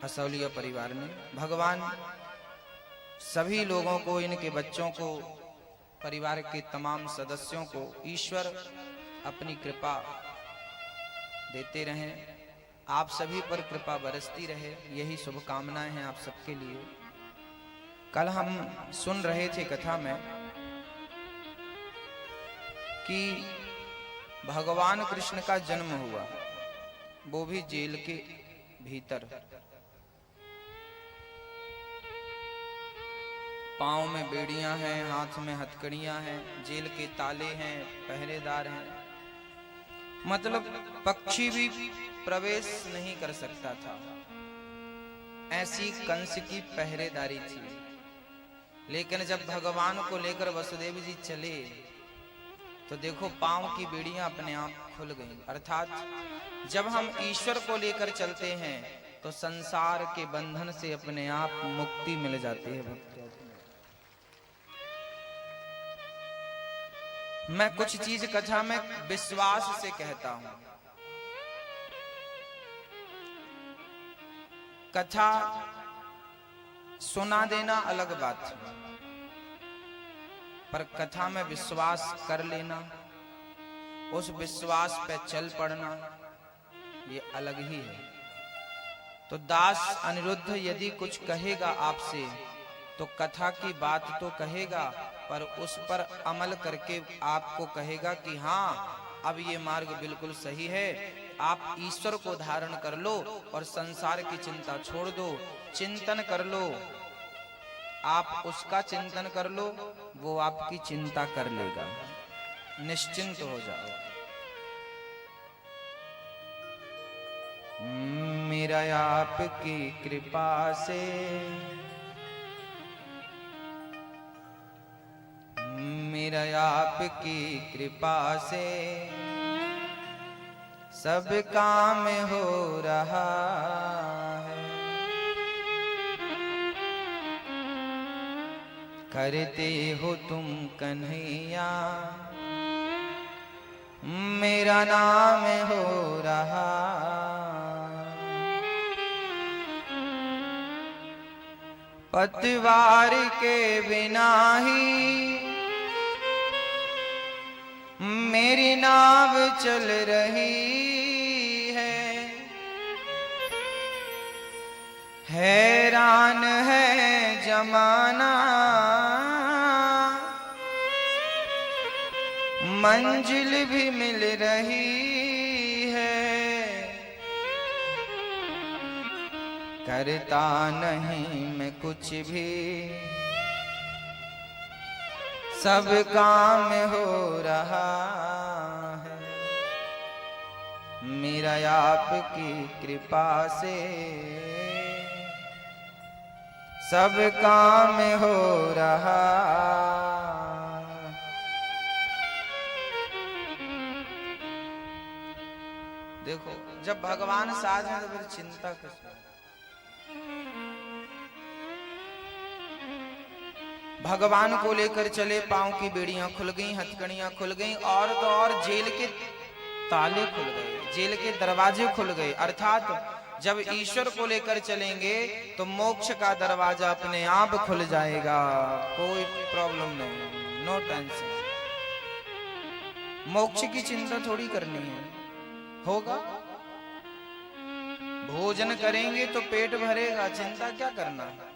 हसौलिया परिवार में भगवान सभी लोगों को, इनके बच्चों को, परिवार के तमाम सदस्यों को ईश्वर अपनी कृपा देते रहें। आप सभी पर कृपा बरसती रहे, यही शुभकामनाएं हैं आप सबके लिए। कल हम सुन रहे थे कथा में कि भगवान कृष्ण का जन्म हुआ, वो भी जेल के भीतर। पांव में बेड़ियां हैं, हाथ में हथकड़ियां हैं, जेल के ताले हैं, पहरेदार हैं। मतलब पक्षी भी प्रवेश नहीं कर सकता था, ऐसी कंस की पहरेदारी थी। लेकिन जब भगवान को लेकर वसुदेव जी चले तो देखो पांव की बेड़ियां अपने आप खुल गईं। अर्थात जब हम ईश्वर को लेकर चलते हैं तो संसार के बंधन से अपने आप मुक्ति मिल जाती है। मैं कुछ चीज कथा में विश्वास से कहता हूं। कथा सुना देना अलग बात है, पर कथा में विश्वास कर लेना, उस विश्वास पे चल पड़ना, ये अलग ही है। तो दास अनिरुद्ध यदि कुछ कहेगा आपसे तो कथा की बात तो कहेगा, पर उस पर अमल करके आपको कहेगा कि हाँ अब ये मार्ग बिल्कुल सही है, आप ईश्वर को धारण कर लो और संसार की चिंता छोड़ दो, चिंतन कर लो, आप उसका चिंतन कर लो, वो आपकी चिंता कर लेगा, निश्चिंत हो जाओ। मेरा आपकी कृपा से, मेरा आपकी कृपा से सब काम हो रहा है। करते हो तुम कन्हैया, मेरा नाम हो रहा। पतवार के बिना ही मेरी नाव चल रही है, हैरान है जमाना, मंजिल भी मिल रही है। करता नहीं मैं कुछ भी, सब काम हो रहा है। मेरा आपकी कृपा से सब काम हो रहा। देखो जब भगवान साथ हैं तो फिर चिंता किस बात। भगवान को लेकर चले, पांव की बेड़ियां खुल गईं, हथकड़ियां खुल गईं, और तो और जेल के ताले खुल गए, जेल के दरवाजे खुल गए। अर्थात जब ईश्वर को लेकर चलेंगे तो मोक्ष का दरवाजा अपने आप खुल जाएगा, कोई प्रॉब्लम नहीं, नो टेंशन। मोक्ष की चिंता थोड़ी करनी है, होगा। भोजन करेंगे तो पेट भरेगा, चिंता क्या करना है।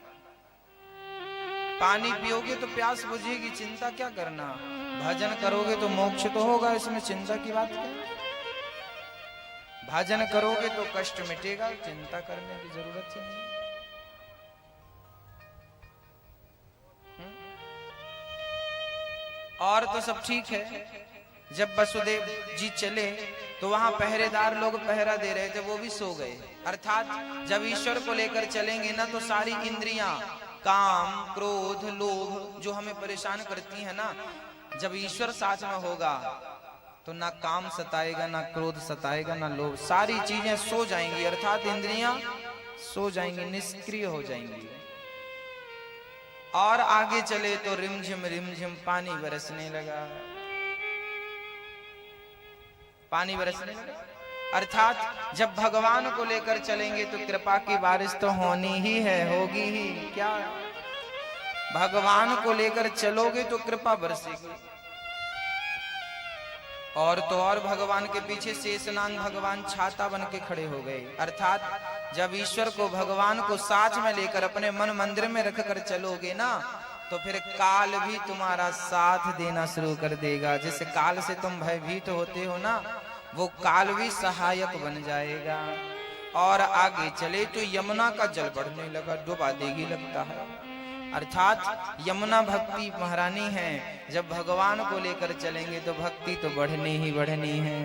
पानी पियोगे तो प्यास बुझेगी, चिंता क्या करना। भजन करोगे तो मोक्ष तो होगा, इसमें चिंता की बात क्या है। भजन करोगे तो कष्ट मिटेगा, चिंता करने की जरूरत ही नहीं। और तो सब ठीक है। जब वसुदेव जी चले तो वहां पहरेदार लोग पहरा दे रहे थे, वो भी सो गए। अर्थात जब ईश्वर को लेकर चलेंगे ना तो सारी इंद्रियां, काम, क्रोध, लोभ जो हमें परेशान करती है ना, जब ईश्वर साथ में होगा तो ना काम सताएगा, ना क्रोध सताएगा, ना लोभ, सारी चीजें सो जाएंगी। अर्थात इंद्रियां सो जाएंगी, निष्क्रिय हो जाएंगी। और आगे चले तो रिमझिम पानी बरसने लगा, पानी बरसने लगा। अर्थात जब भगवान को लेकर चलेंगे तो कृपा की बारिश तो होनी ही है, होगी ही। क्या भगवान को लेकर चलोगे तो कृपा बरसेगी। और तो और भगवान के पीछे शेषनाग भगवान छाता बन के खड़े हो गए। अर्थात जब ईश्वर को भगवान को साथ में लेकर अपने मन मंदिर में रखकर चलोगे ना, तो फिर काल भी तुम्हारा साथ देना शुरू कर देगा। जिस काल से तुम भयभीत होते हो ना, वो काल भी सहायक बन जाएगा। और आगे चले तो यमुना का जल बढ़ने लगा, डुबा देगी लगता है। अर्थात यमुना भक्ति महारानी है। जब भगवान को लेकर चलेंगे तो भक्ति तो बढ़नी ही बढ़नी है।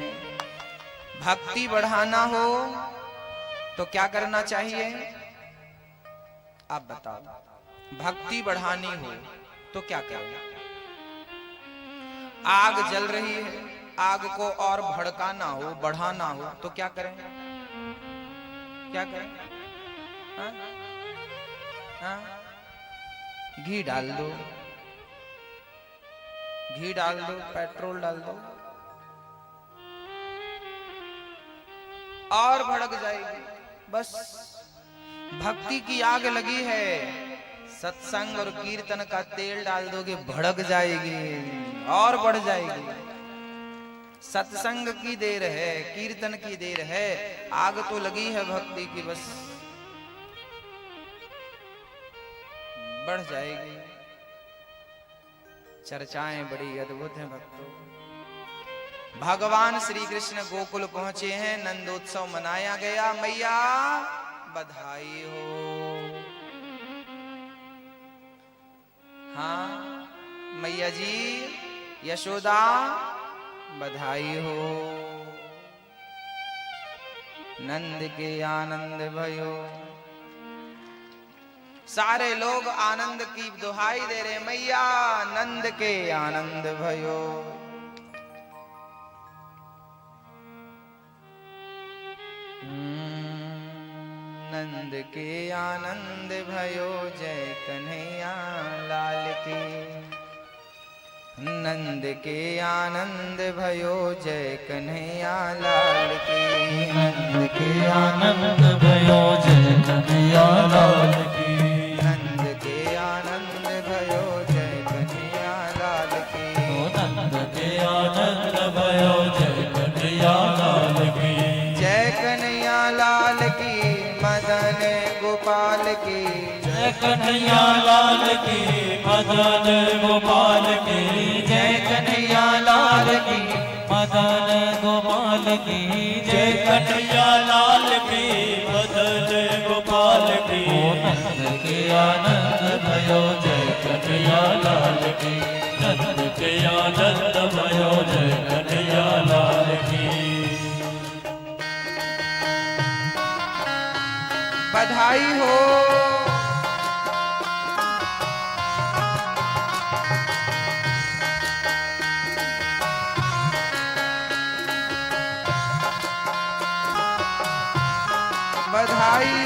भक्ति बढ़ाना हो तो क्या करना चाहिए, आप बताओ। भक्ति बढ़ानी हो तो क्या करें? आग जल रही है, आग को और भड़काना हो, बढ़ाना हो तो क्या करें? क्या करें? हाँ? हाँ? घी डाल दो, घी डाल दो, पेट्रोल डाल दो और भड़क जाएगी। बस भक्ति की आग लगी है, सत्संग और कीर्तन का तेल डाल दोगे, भड़क जाएगी और बढ़ जाएगी। सत्संग की देर है, कीर्तन की देर है, आग तो लगी है भक्ति की, बस बढ़ जाएगी। चर्चाएं बड़ी अद्भुत हैं भक्तों। भगवान श्री कृष्ण गोकुल पहुंचे हैं, नंदोत्सव मनाया गया। मैया बधाई हो। हाँ मैया जी यशोदा बधाई हो। नंद के आनंद भयो। सारे लोग आनंद की दुहाई दे रहे, मैया नंद के आनंद भयो। नंद के आनंद भयो, जय कन्हैया लाल की। नंद के आनंद भयो, जय कन्हैया लाल की। नंद के आनंद भयो, जय कन्हैया लाल की। नंद के आनंद भयो, जय कन्हैया लाल की। नंद के आनंद भयो, जय कन्हैया लाल की। जय कन्हैया लाल की, मदन गोपाल की। जय कन्हैया लाल की, मदन गोपाल की। जय कन्हैया लाल की, मदन गोपाल की। जय कन्हैया लाल की, मदन गोपाल की। नंद के आनंद भयो, जय कन्हैया लाल की। नंद के आनंद भयो, जय कन्हैया लाल की। बधाई हो। बधाई।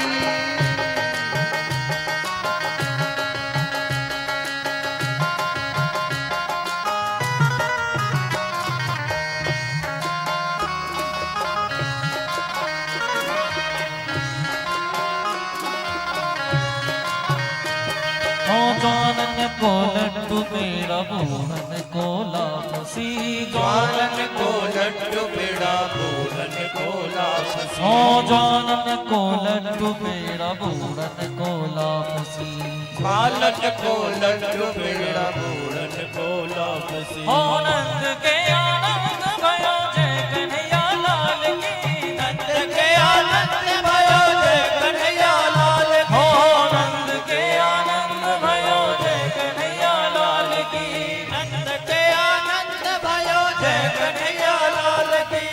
ज्वालन को लड्डू पेड़ा, पूरन को लापसी। ज्वालन को लड्डू पेड़ा, पूरन को लापसी। ज्वालन को लड्डू पेड़ा, पूरन को लापसी। ज्वालन को लड्डू पेड़ा, पूरन को लापसी। नंद के आनंद भयो, जय कन्हैया लाल की। नंद के आनंद भयो, जय कन्हैया लाल की। नंद के आनंद भयो, जय कन्हैया लाल की। नंद के आनंद भयो, जय कन्हैया लाल की।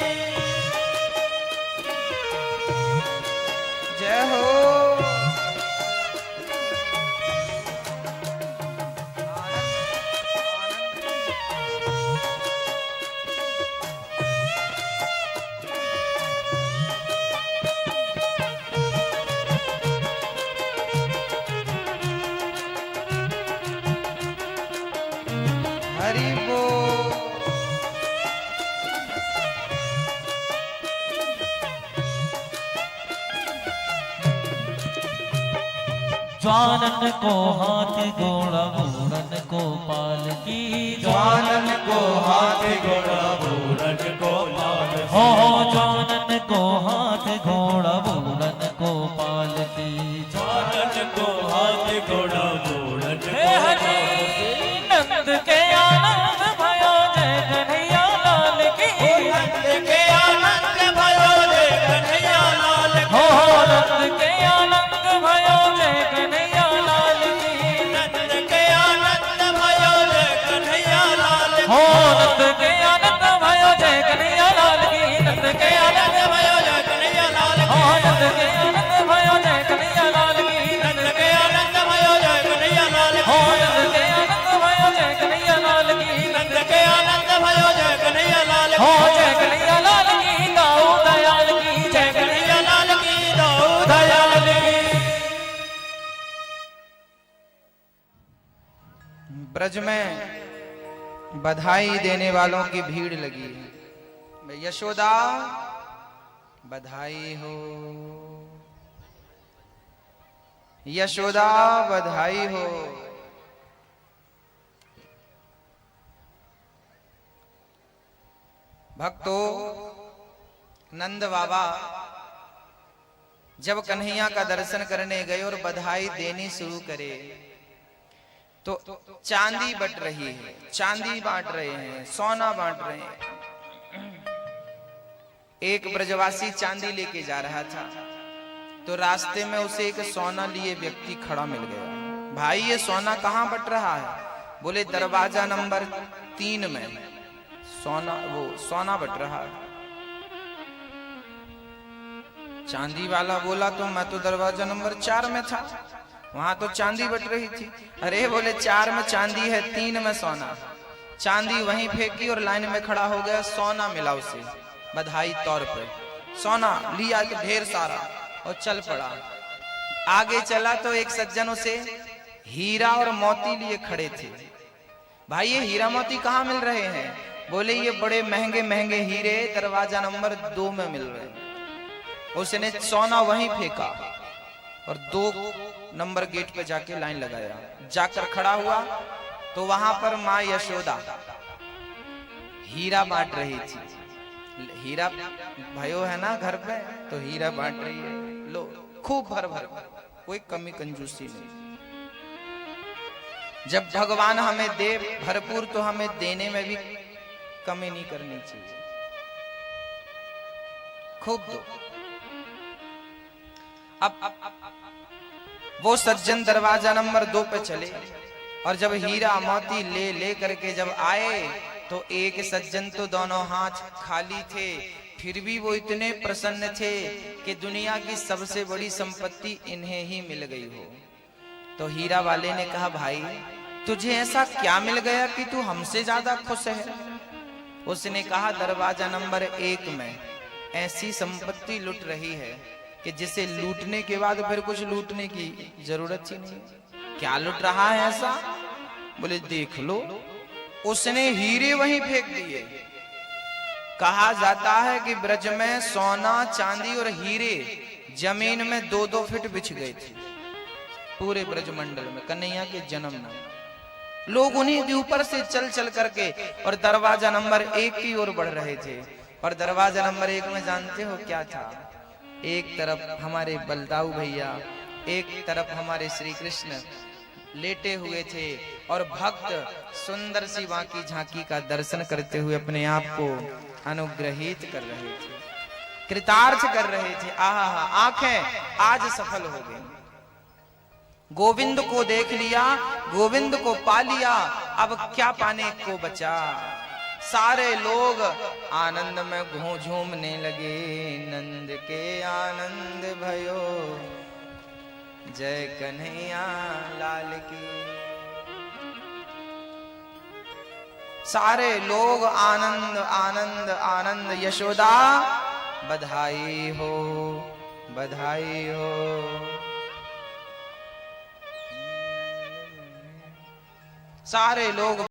जय हो। हरि बोल। ज्वानन को हाथ घोड़ा बूढ़न को पालकी, ज्वानन को हाथ घोड़ा बूढ़न को पालकी, हो ज्वानन को हाथ घोड़ा बूढ़न को पालकी, ज्वानन को हाथ घोड़ा बूढ़न को हे हरि नंद के आनंद भयो जय कन्हैया लाल की, नंद के आनंद भयो जय कन्हैया लाल की, हो नंद के आनंद भयो जय कन्हैया लाल की, नंद के आनंद भयो जय कन्हैया लाल की, हो नंद के आनंद भयो जय कन्हैया लाल की, नंद के आनंद भयो जय कन्हैया लाल हो की, नंद के आनंद भयो जय कन्हैया लाल की, नंद के आनंद भयो जय कन्हैया लाल हो की, नंद के आनंद भयो जय कन्हैया लाल की, नंद के आनंद भयो जय कन्हैया लाल हो की, जय कन्हैया लाल की, दाऊ दयाल की जय कन्हैया लाल की, दाऊ दयाल की। ब्रज में बधाई देने वालों की भीड़ लगी है। यशोदा बधाई हो, यशोदा बधाई हो। भक्तों, नंद बाबा जब कन्हैया का दर्शन करने गए और बधाई देनी शुरू करे तो चांदी बट रही है, चांदी बांट रहे हैं, सोना बांट रहे हैं। एक ब्रजवासी चांदी लेके जा रहा था तो रास्ते में उसे एक सोना लिए व्यक्ति खड़ा मिल गया। भाई ये सोना कहाँ बट रहा है? बोले दरवाजा नंबर 3 में सोना बट रहा है। चांदी वाला बोला तो मैं तो दरवाजा नंबर 4 में था, वहां तो चांदी बट रही थी। अरे बोले 4 में चांदी है, 3 में सोना। चांदी वहीं फेंकी और लाइन में खड़ा हो गया, सोना मिला उसे बधाई तौर पे। सोना लिया तो ढेर सारा और चल पड़ा। आगे चला तो एक सज्जन उसे हीरा और मोती लिए खड़े थे। भाई ये हीरा मोती कहाँ मिल रहे हैं? बोले ये बड़े महंगे महंगे हीरे दरवाजा नंबर 2 में मिल रहे हैं। उसने सोना वहीं फेंका और 2 नंबर गेट पे जाके लाइन लगाया। जाकर खड़ा हुआ तो वहां पर माँ यशोदा हीरा बांट रही थी। हीरा भयो है ना घर पे, तो हीरा बांट रही है। लो खूब भर भर, कोई कमी कंजूसी नहीं। जब भगवान हमें दे भरपूर तो हमें देने में भी कमी नहीं करनी चाहिए। खूब दो। अब वो सज्जन दरवाजा नंबर 2 पे चले और जब हीरा मोती ले करके जब आए तो एक सज्जन तो दोनों हाथ खाली थे, फिर भी वो इतने प्रसन्न थे कि दुनिया की सबसे बड़ी संपत्ति इन्हें ही मिल गई हो। तो हीरा वाले ने कहा, भाई तुझे ऐसा क्या मिल गया कि तू हमसे ज्यादा खुश है? उसने कहा, दरवाजा नंबर 1 में ऐसी संपत्ति लुट रही है कि जिसे लूटने के बाद फिर कुछ लूटने की जरूरत ही नहीं। क्या लुट रहा है ऐसा? बोले देख लो। उसने हीरे वहीं फेंक दिए। कहा जाता है कि ब्रज में सोना चांदी और हीरे जमीन में 2-2 फीट बिछ गए थे पूरे ब्रज मंडल में कन्हैया के जन्म में। लोग उन्हीं के ऊपर से चल चल करके और दरवाजा नंबर 1 की ओर बढ़ रहे थे। और दरवाजा नंबर 1 में जानते हो क्या था? एक तरफ हमारे बलदाऊ भैया, एक तरफ हमारे श्री कृष्ण लेटे हुए थे और भक्त सुंदर सी वहां की झांकी का दर्शन करते हुए अपने आप को अनुग्रहित कर रहे थे, कृतार्थ कर रहे थे। आहा, आंखें आज सफल हो गई। गोविंद को देख लिया, गोविंद को पा लिया, अब क्या पाने को बचा। सारे लोग आनंद में झूमने लगे। नंद के आनंद भयो जय कन्हैया लाल की। सारे लोग आनंद आनंद आनंद। यशोदा बधाई हो, बधाई हो। सारे लोग